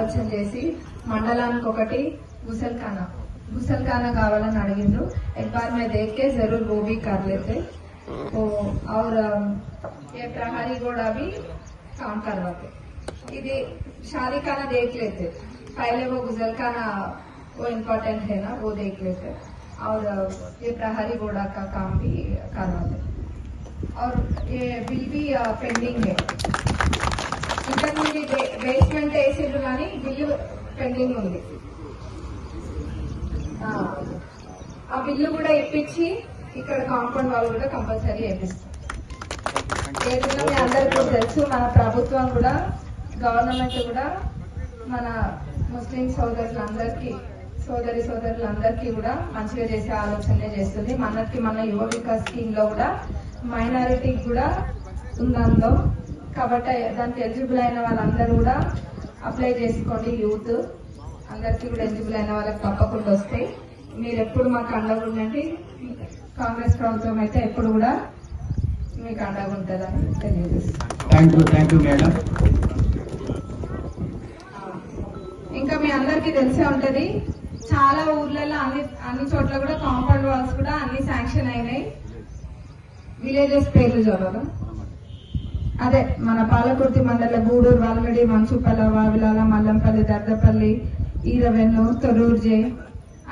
ఆలోచన చేసి మండలానికి ఒకటి गुसलखाना కావాలని అడిగిండ్రు। एक बार मैं देख के जरूर वो भी कर लेते तो और ये प्रहरी गोड़ा भी काम करवाते। ఇది शादी खाना देख लेते, पहले वो गुसलखाना वो इम्पोर्टेंट है ना, वो देख लेते और ये प्रहरी गोड़ा का काम भी करवाते। और ये बिल भी पेंडिंग है, ఇంకా నుండి బేస్మెంట్ వేసిండ్రు కానీ బిల్లు పెండింగ్ ఉంది। ఆ బిల్లు కూడా ఇప్పించి ఇక్కడ కాంపౌండ్ వాళ్ళు కూడా కంపల్సరీ వేపిస్తాం। ఏదైనా మీ అందరికీ తెలుసు, మన ప్రభుత్వం కూడా గవర్నమెంట్ కూడా మన ముస్లిం సోదరులందరికీ కూడా మంచిగా చేసే ఆలోచనే చేస్తుంది। మన యువ వికాస్ స్కీమ్ లో కూడా మైనారిటీకి కూడా ఉందో కాబట్టి దానికి ఎలిజిబుల్ అయిన వాళ్ళందరూ కూడా అప్లై చేసుకోండి। యూత్ అందరికీ కూడా ఎలిజిబుల్ అయిన వాళ్ళకి తప్పకుండా వస్తాయి। మీరు ఎప్పుడు మాకు అండగా ఉండండి, కాంగ్రెస్ ప్రభుత్వం అయితే ఎప్పుడు కూడా మీకు అండగా ఉంటుందని తెలియజేస్తాను। ఇంకా మీ అందరికీ తెలిసే ఉంటది, చాలా ఊర్లలో అన్ని చోట్ల కూడా కాంపౌండ్ వాల్స్ కూడా అన్ని శాంక్షన్ అయినాయి। విలేజెస్ పేర్లు చదవడం అదే మన పాలకుర్తి మండల గూడూరు, వాల్మిడి, మంచుపల్ల, వావిలాల, మల్లంపల్లి, దర్దపల్లి, ఈరవెన్నూరు, తొర్రూర్జే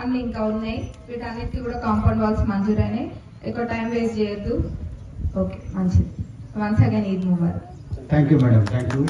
అన్ని ఇంకా ఉన్నాయి। వీటన్నిటికీ కూడా కాంపౌండ్ వాల్స్ మంజూరైనాయి। ఎక్కువ టైం వేస్ట్ చేయొద్దు। ఓకే, మంచిది। Once again Eid Mubarak. Thank you madam, thank you.